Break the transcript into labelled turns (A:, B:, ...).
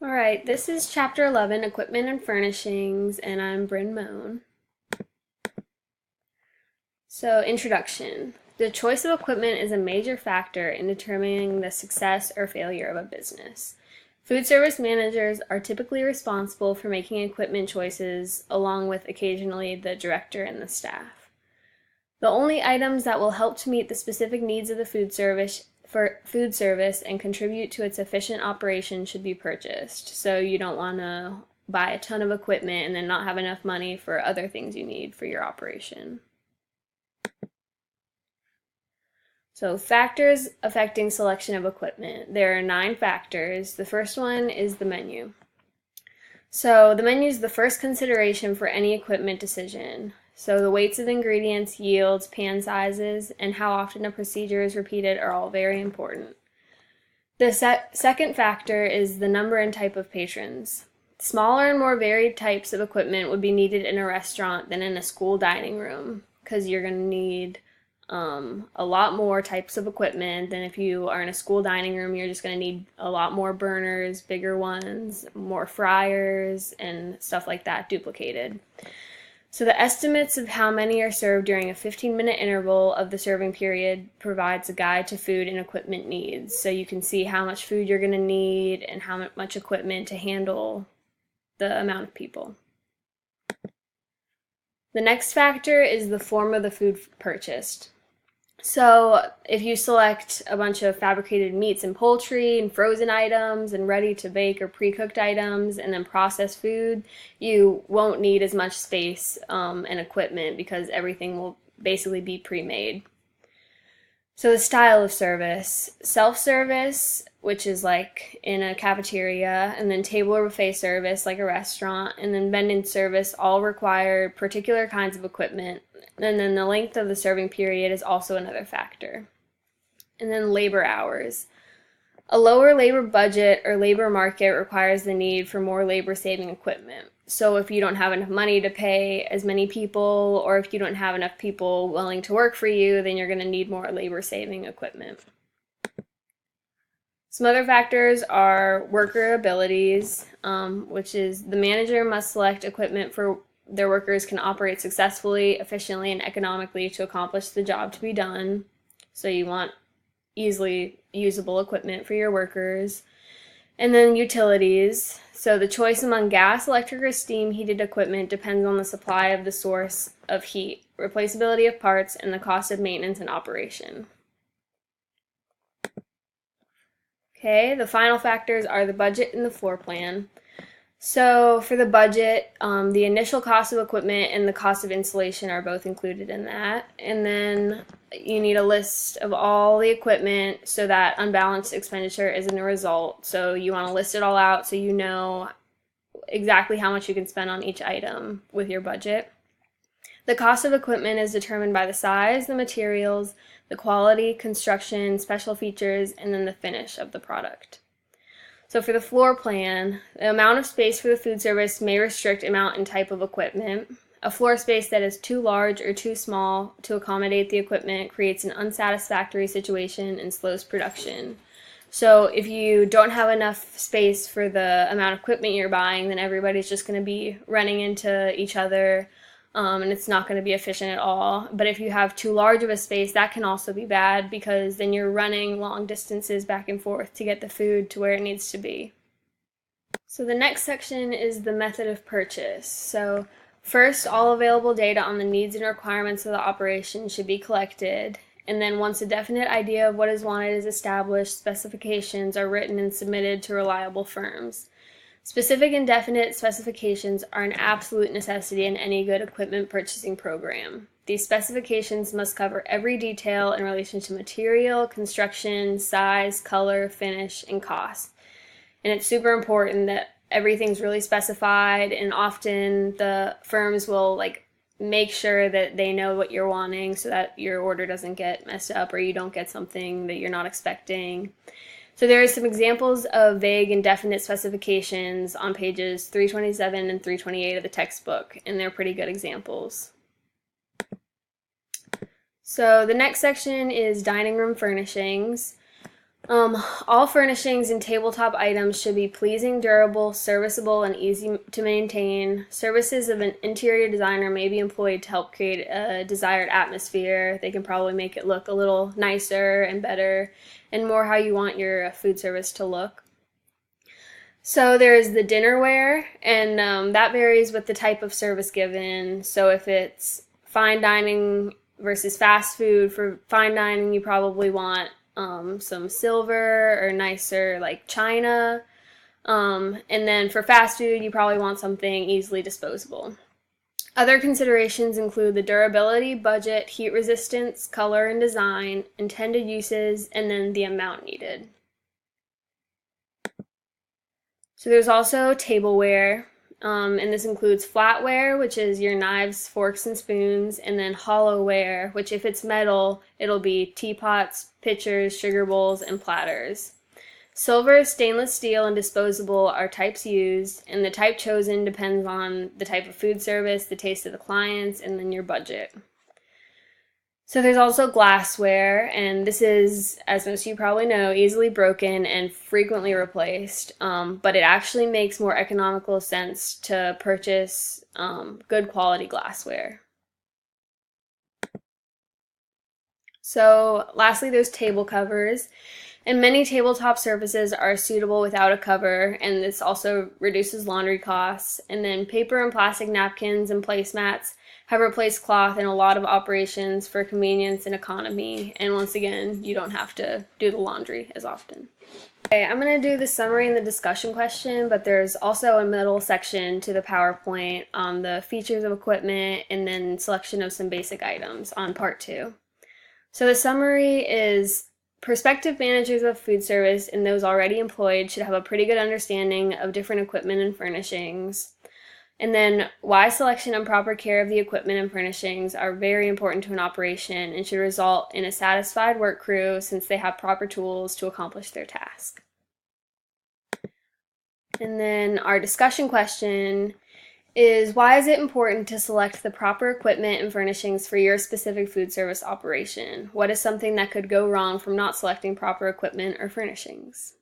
A: All right, this is Chapter 11, Equipment and Furnishings, and I'm Bryn Moan. So, introduction. The choice of equipment is a major factor in determining the success or failure of a business. Food service managers are typically responsible for making equipment choices, along with occasionally the director and the staff. The only items that will help to meet the specific needs of the food service and contribute to its efficient operation should be purchased. So you don't want to buy a ton of equipment and then not have enough money for other things you need for your operation. So factors affecting selection of equipment. There are 9 factors. The first one is the menu. So the menu is the first consideration for any equipment decision. So the weights of ingredients, yields, pan sizes, and how often a procedure is repeated are all very important. The second factor is the number and type of patrons. Smaller and more varied types of equipment would be needed in a restaurant than in a school dining room because you're going to need a lot more types of equipment than if you are in a school dining room. You're just going to need a lot more burners, bigger ones, more fryers, and stuff like that duplicated. So the estimates of how many are served during a 15-minute interval of the serving period provides a guide to food and equipment needs. So you can see how much food you're going to need and how much equipment to handle the amount of people. The next factor is the form of the food purchased. So if you select a bunch of fabricated meats and poultry and frozen items and ready to bake or pre-cooked items and then processed food, you won't need as much space and equipment because everything will basically be pre-made. So the style of service, self-service, which is like in a cafeteria, and then table or buffet service like a restaurant, and then vending service all require particular kinds of equipment. And then the length of the serving period is also another factor. And then labor hours. A lower labor budget or labor market requires the need for more labor-saving equipment. So if you don't have enough money to pay as many people, or if you don't have enough people willing to work for you, then you're going to need more labor-saving equipment. Some other factors are worker abilities, which is the manager must select equipment for their workers can operate successfully, efficiently, and economically to accomplish the job to be done. So you want easily usable equipment for your workers. And then utilities. So the choice among gas, electric, or steam heated equipment depends on the supply of the source of heat, replaceability of parts, and the cost of maintenance and operation. Okay, the final factors are the budget and the floor plan. So for the budget, the initial cost of equipment and the cost of installation are both included in that. And then you need a list of all the equipment so that unbalanced expenditure isn't a result. So you want to list it all out so you know exactly how much you can spend on each item with your budget. The cost of equipment is determined by the size, the materials, the quality, construction, special features, and then the finish of the product. So for the floor plan, the amount of space for the food service may restrict amount and type of equipment. A floor space that is too large or too small to accommodate the equipment creates an unsatisfactory situation and slows production. So if you don't have enough space for the amount of equipment you're buying, then everybody's just going to be running into each other, and it's not going to be efficient at all. But if you have too large of a space, that can also be bad because then you're running long distances back and forth to get the food to where it needs to be. So the next section is the method of purchase. So first, all available data on the needs and requirements of the operation should be collected. And then once a definite idea of what is wanted is established, specifications are written and submitted to reliable firms. Specific and definite specifications are an absolute necessity in any good equipment purchasing program. These specifications must cover every detail in relation to material, construction, size, color, finish, and cost. And it's super important that everything's really specified, and often the firms will make sure that they know what you're wanting so that your order doesn't get messed up or you don't get something that you're not expecting. So there are some examples of vague and definite specifications on pages 327 and 328 of the textbook, and they're pretty good examples. So the next section is dining room furnishings. All furnishings and tabletop items should be pleasing, durable, serviceable, and easy to maintain. Services of an interior designer may be employed to help create a desired atmosphere. They can probably make it look a little nicer and better and more how you want your food service to look. So there's the dinnerware, and that varies with the type of service given. So if it's fine dining versus fast food, for fine dining, you probably want some silver or nicer like china. And then for fast food, you probably want something easily disposable. Other considerations include the durability, budget, heat resistance, color and design, intended uses, and then the amount needed. So there's also tableware, and this includes flatware, which is your knives, forks, and spoons, and then hollowware, which if it's metal, it'll be teapots, pitchers, sugar bowls, and platters. Silver, stainless steel, and disposable are types used, and the type chosen depends on the type of food service, the taste of the clients, and then your budget. So there's also glassware, and this is, as most of you probably know, easily broken and frequently replaced, but it actually makes more economical sense to purchase good quality glassware. So lastly, there's table covers, and many tabletop surfaces are suitable without a cover, and this also reduces laundry costs. And then paper and plastic napkins and placemats have replaced cloth in a lot of operations for convenience and economy. And once again, you don't have to do the laundry as often. Okay, I'm going to do the summary and the discussion question, but there's also a middle section to the PowerPoint on the features of equipment and then selection of some basic items on part 2. So the summary is prospective managers of food service and those already employed should have a pretty good understanding of different equipment and furnishings. And then why selection and proper care of the equipment and furnishings are very important to an operation and should result in a satisfied work crew since they have proper tools to accomplish their task. And then our discussion question is, why is it important to select the proper equipment and furnishings for your specific food service operation? What is something that could go wrong from not selecting proper equipment or furnishings?